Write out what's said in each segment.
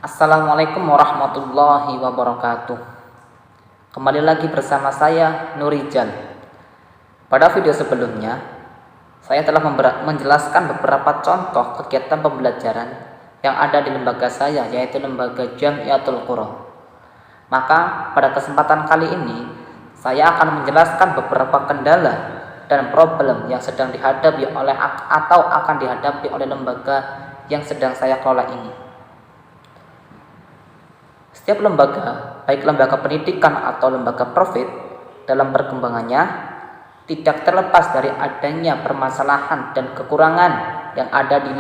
Assalamualaikum warahmatullahi wabarakatuh. Kembali lagi bersama saya Nurijal. Pada video sebelumnya, saya telah menjelaskan beberapa contoh kegiatan pembelajaran yang ada di lembaga saya, yaitu lembaga Jamiatul Qura. Maka pada kesempatan kali ini, saya akan menjelaskan beberapa kendala dan problem yang sedang dihadapi oleh atau akan dihadapi oleh lembaga yang sedang saya kelola ini. Setiap lembaga, baik lembaga pendidikan atau lembaga profit, dalam perkembangannya tidak terlepas dari adanya permasalahan dan kekurangan yang ada di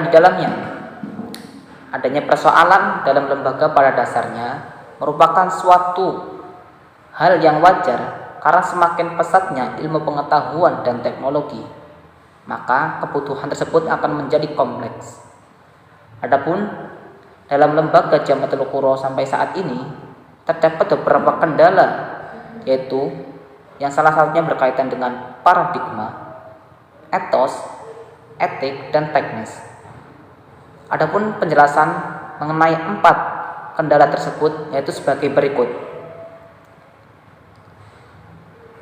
dalamnya. Adanya persoalan dalam lembaga pada dasarnya merupakan suatu hal yang wajar karena semakin pesatnya ilmu pengetahuan dan teknologi, maka kebutuhan tersebut akan menjadi kompleks. Adapun dalam lembaga Jamiatul Qura sampai saat ini terdapat beberapa kendala, yaitu yang salah satunya berkaitan dengan paradigma, etos, etik, dan teknis. Adapun penjelasan mengenai 4 kendala tersebut yaitu sebagai berikut.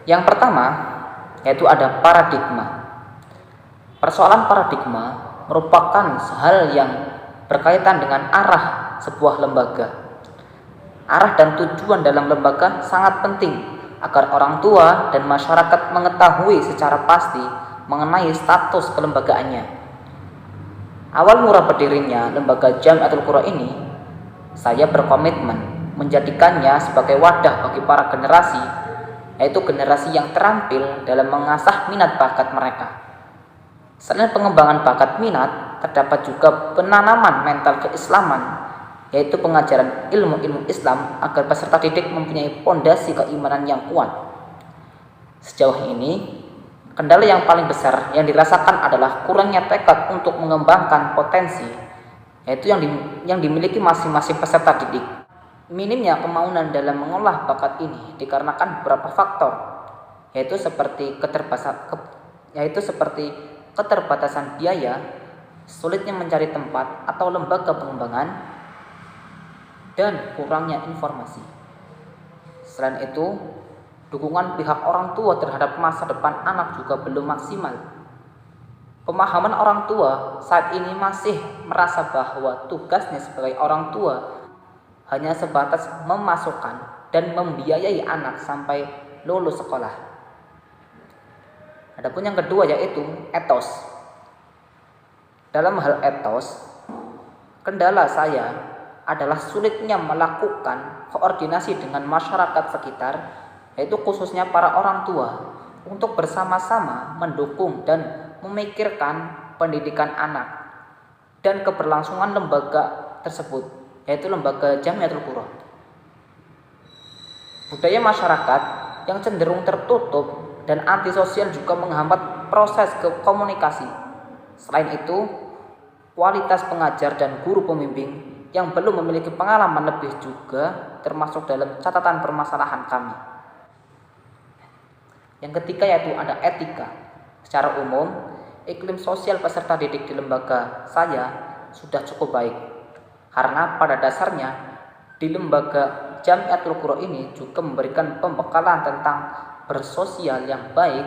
Yang pertama yaitu ada paradigma. Persoalan paradigma merupakan hal yang berkaitan dengan arah sebuah lembaga. Arah dan tujuan dalam lembaga sangat penting agar orang tua dan masyarakat mengetahui secara pasti mengenai status kelembagaannya. Awal mula berdirinya lembaga Jamiatul Qura ini, saya berkomitmen menjadikannya sebagai wadah bagi para generasi, yaitu generasi yang terampil dalam mengasah minat bakat mereka. Selain pengembangan bakat minat, terdapat juga penanaman mental keislaman, yaitu pengajaran ilmu-ilmu Islam agar peserta didik mempunyai pondasi keimanan yang kuat. Sejauh ini, kendala yang paling besar yang dirasakan adalah kurangnya tekad untuk mengembangkan potensi, yaitu yang dimiliki masing-masing peserta didik. Minimnya kemauan dalam mengolah bakat ini dikarenakan beberapa faktor, yaitu seperti keterbatasan biaya, sulitnya mencari tempat atau lembaga pengembangan, dan kurangnya informasi. Selain itu, dukungan pihak orang tua terhadap masa depan anak juga belum maksimal. Pemahaman orang tua saat ini masih merasa bahwa tugasnya sebagai orang tua hanya sebatas memasukkan dan membiayai anak sampai lulus sekolah. Adapun yang kedua yaitu etos. Dalam hal etos, kendala saya adalah sulitnya melakukan koordinasi dengan masyarakat sekitar, yaitu khususnya para orang tua, untuk bersama-sama mendukung dan memikirkan pendidikan anak dan keberlangsungan lembaga tersebut, yaitu lembaga Jamiatul Qura. Budaya masyarakat yang cenderung tertutup dan antisosial juga menghambat proses komunikasi. Selain itu, kualitas pengajar dan guru pembimbing yang belum memiliki pengalaman lebih juga termasuk dalam catatan permasalahan kami. Yang ketiga yaitu ada etika. Secara umum, iklim sosial peserta didik di lembaga saya sudah cukup baik, karena pada dasarnya di lembaga Jamiatul Qura ini juga memberikan pembekalan tentang bersosial yang baik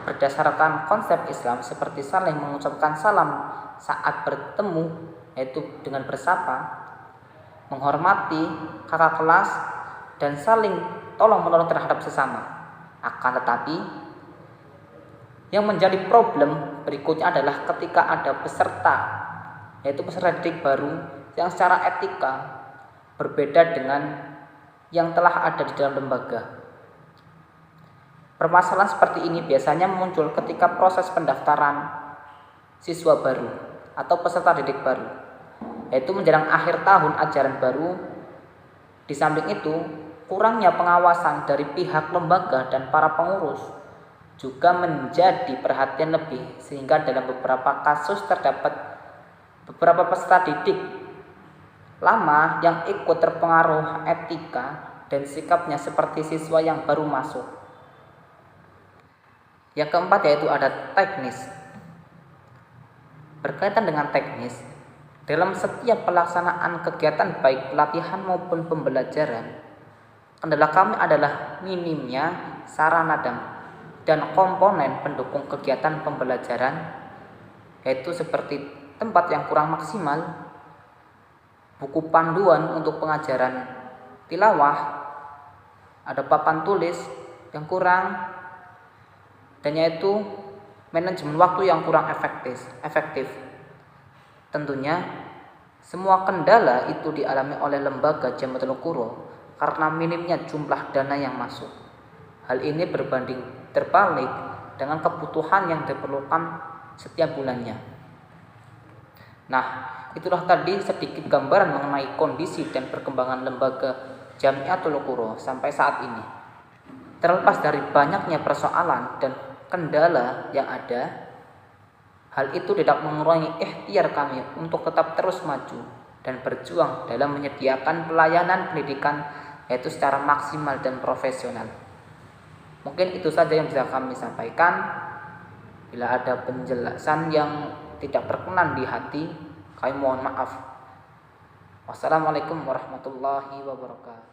berdasarkan konsep Islam, seperti saling mengucapkan salam saat bertemu, yaitu dengan bersapa, menghormati kakak kelas, dan saling tolong-menolong terhadap sesama. Akan tetapi, yang menjadi problem berikutnya adalah ketika ada peserta, yaitu peserta didik baru yang secara etika berbeda dengan yang telah ada di dalam lembaga. Permasalahan seperti ini biasanya muncul ketika proses pendaftaran siswa baru atau peserta didik baru, yaitu menjelang akhir tahun ajaran baru. Di samping itu, kurangnya pengawasan dari pihak lembaga dan para pengurus juga menjadi perhatian lebih, sehingga dalam beberapa kasus terdapat beberapa peserta didik lama yang ikut terpengaruh etika dan sikapnya seperti siswa yang baru masuk. Yang keempat yaitu ada teknis. Berkaitan dengan teknis, dalam setiap pelaksanaan kegiatan baik pelatihan maupun pembelajaran, kendala kami adalah minimnya sarana dan komponen pendukung kegiatan pembelajaran, yaitu seperti tempat yang kurang maksimal, buku panduan untuk pengajaran tilawah, ada papan tulis yang kurang, dan yaitu manajemen waktu yang kurang efektif. Tentunya semua kendala itu dialami oleh lembaga Jamiatul Qura karena minimnya jumlah dana yang masuk. Hal ini berbanding terbalik dengan kebutuhan yang diperlukan setiap bulannya. Nah, itulah tadi sedikit gambaran mengenai kondisi dan perkembangan lembaga Jamiatul Qura sampai saat ini. Terlepas dari banyaknya persoalan dan kendala yang ada, hal itu tidak mengurangi ikhtiar kami untuk tetap terus maju dan berjuang dalam menyediakan pelayanan pendidikan yaitu secara maksimal dan profesional. Mungkin itu saja yang bisa kami sampaikan. Bila ada penjelasan yang tidak berkenan di hati, kami mohon maaf. Wassalamualaikum warahmatullahi wabarakatuh.